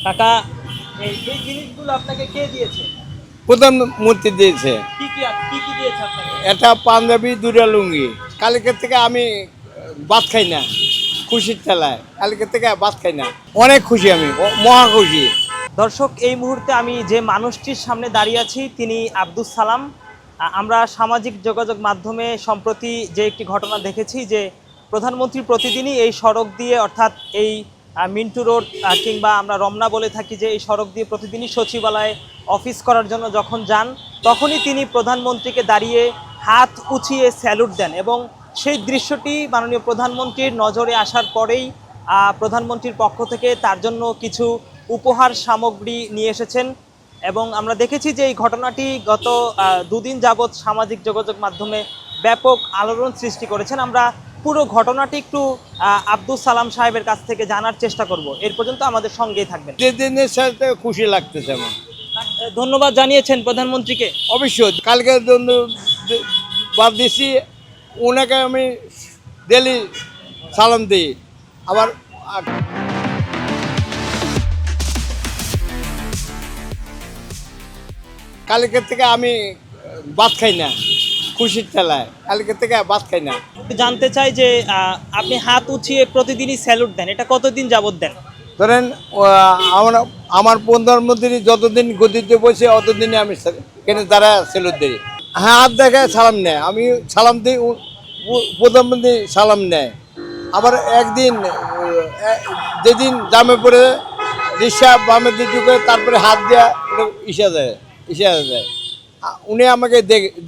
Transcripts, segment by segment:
কাকা, এই যে জিনিসগুলো আপনাকে কে দিয়েছে? প্রধানমন্ত্রী দিয়েছে। কি কি কি কি দিয়েছে আপনাকে? এটা পাঞ্জাবি, দুটা লুঙ্গি। কালকে থেকে আমি ভাত খাই না, খুশির ঠেলায় কালকে থেকে ভাত খাই না। অনেক খুশি আমি, মহা খুশি। দর্শক, এই মুহূর্তে আমি যে মানুষটির সামনে দাঁড়িয়ে আছি তিনি আব্দুস সালাম। আমরা সামাজিক যোগাযোগ মাধ্যমে সম্প্রতি যে একটি ঘটনা দেখেছি যে প্রধানমন্ত্রী প্রতিদিনই এই সড়ক দিয়ে, অর্থাৎ এই মিন্টু রোড কিংবা আমরা রমনা বলে থাকি, যে এই সড়ক দিয়ে প্রতিদিনই সচিবালয়ে অফিস করার জন্য যখন যান তখনই তিনি প্রধানমন্ত্রীকে দাঁড়িয়ে হাত উঁচিয়ে স্যালুট দেন, এবং সেই দৃশ্যটি মাননীয় প্রধানমন্ত্রীর নজরে আসার পরেই প্রধানমন্ত্রীর পক্ষ থেকে তার জন্য কিছু উপহার সামগ্রী নিয়ে এসেছেন। এবং আমরা দেখেছি যে এই ঘটনাটি গত দুদিন যাবৎ সামাজিক যোগাযোগ মাধ্যমে ব্যাপক আলোড়ন সৃষ্টি করেছেন। আমরা পুরো ঘটনাটি একটু আব্দুস সালাম সাহেবের কাছ থেকে জানার চেষ্টা করব। এর পর্যন্ত আমাদের সঙ্গেই থাকবেন। যে দিনের সাথে খুশি লাগতেছে আমার। ধন্যবাদ জানিয়েছেন প্রধানমন্ত্রীকে? অবশ্যই, কালকে জন্য বাদ দিছি, ওনাকে আমি ডেলি সালাম দিই। আবার কালকে থেকে আমি ভাত খাই না, খুশির ঠেলায় কালকে থেকে ভাত খাই না। জানতে চাই যে আপনি হাত উঁচিয়ে প্রতিদিনই স্যালুট দেন, এটা কতদিন যাবত দেন? ধরেন আমার প্রধানমন্ত্রী যতদিন গদিতে বসে অতদিনে আমি এখানে দাঁড়া সেলুট দিই। হাত দেখায় সালাম নেয়, আমি সালাম দিই, প্রধানমন্ত্রী সালাম নেয়। আবার একদিন যেদিন জামে পড়ে রিক্সা বামে দিকে, তারপরে হাত দেওয়া ইশারা দেয়। উনি আমাকে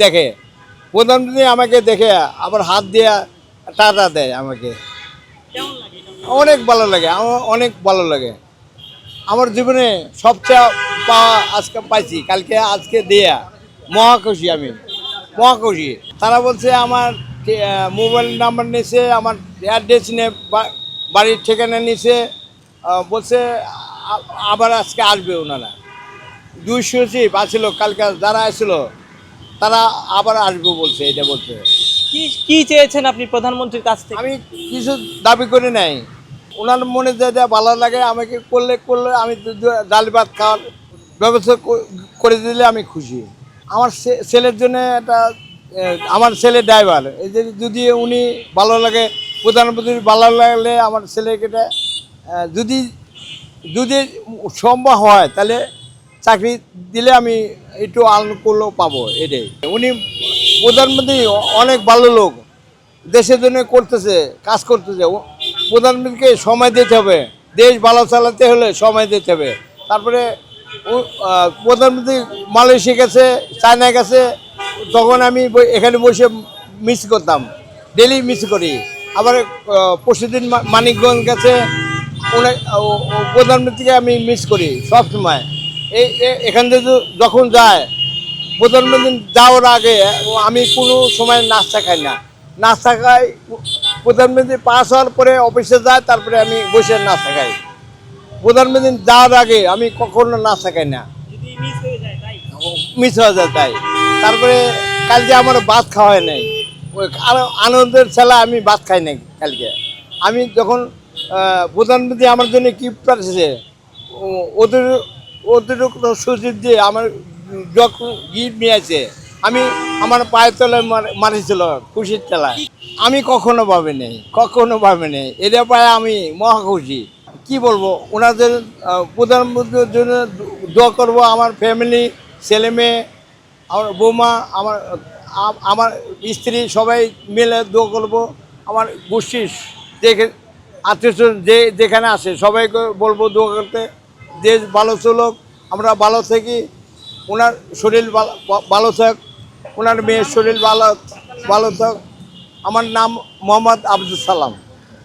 দেখে, প্রধানমন্ত্রী আমাকে দেখে আবার হাত দেওয়া টাটা দেয় আমাকে। অনেক ভালো লাগে, আমার অনেক ভালো লাগে। আমার জীবনে সবচেয়ে পাওয়া আজকে পাইছি, আজকে দেয়া মহা খুশি আমি, মহা খুশি। তারা বলছে আমার মোবাইল নাম্বার নিয়েছে, আমার অ্যাড্রেস নিয়ে বাড়ির ঠিকানা নিয়েছে, বলছে আবার আজকে আসবে ওনারা। 200 সচিব আসছিল কালকে, যারা আসছিল তারা আবার আসবে বলছে, এটা বলছে। কি চেয়েছেন আপনি প্রধানমন্ত্রীর কাছ থেকে? আমি কিছু দাবি করি নাই, ওনার মনে যেটা ভালো লাগে আমাকে করলে আমি ডাল ভাত খাওয়ার ব্যবস্থা করে দিলে আমি খুশি। আমার ছেলের জন্য একটা, আমার ছেলে ড্রাইভার, এই যে যদি উনি ভালো লাগে, প্রধানমন্ত্রী ভালো লাগলে আমার ছেলেকে যদি যদি সম্ভব হয় তাহলে চাকরি দিলে আমি একটু আনুকূল্য পাবো। এটাই, উনি প্রধানমন্ত্রী অনেক ভালো লোক, দেশের জন্য করতেছে, কাজ করতেছে। প্রধানমন্ত্রীকে সময় দিতে হবে, দেশ ভালো চালাতে হলে সময় দিতে হবে। তারপরে প্রধানমন্ত্রী মালয়েশিয়া গেছে, চায়নায় গেছে, তখন আমি এখানে বসে মিস করতাম, ডেলি মিস করি। আবার পরশুদিন মানিকগঞ্জ গেছে, প্রধানমন্ত্রীকে আমি মিস করি সব সময়। এখান থেকে যখন যায় প্রধানমন্ত্রী যাওয়ার আগে আমি কোনো সময় নাস্তা খাই না, নাস্তা খাই প্রধানমন্ত্রী পাস হওয়ার পরে অফিসে যায়, তারপরে আমি বসে নাস্তা খাই। প্রধানমন্ত্রী যাওয়ার আগে আমি কখনো নাস্তা খাই না, মিস হয়ে যায় তাই। তারপরে কালকে আমার ভাত খাওয়া হয় নাই, ওই আনন্দের ছেলে আমি ভাত খাই নাই কালকে। আমি যখন প্রধানমন্ত্রী আমার জন্য গিফট পাঠিয়েছে, ওদের সচিব দিয়ে আমার যখন গিফট নিয়ে আছে, আমি আমার পায়ের তলায় মারিছিল খুশির তেলায়। আমি কখনো ভাবি নেই, এটা পায়ে আমি মহা খুশি। কী বলবো, ওনাদের প্রধানমন্ত্রীর জন্য দোয়া করবো। আমার ফ্যামিলি, ছেলে মেয়ে, আমার বৌমা, আমার স্ত্রী সবাই মিলে দোয়া করবো। আমার গোষ্ঠীর আত্মীয় যেখানে আসে সবাইকে বলবো দোয়া করতে, দেশ ভালো চলুক, আমরা ভালো থাকি, ওনার শরীর ভালো থাক, ওনার মেয়ের শরীর ভালো থাক। আমার নাম মোহাম্মদ আব্দুস সালাম।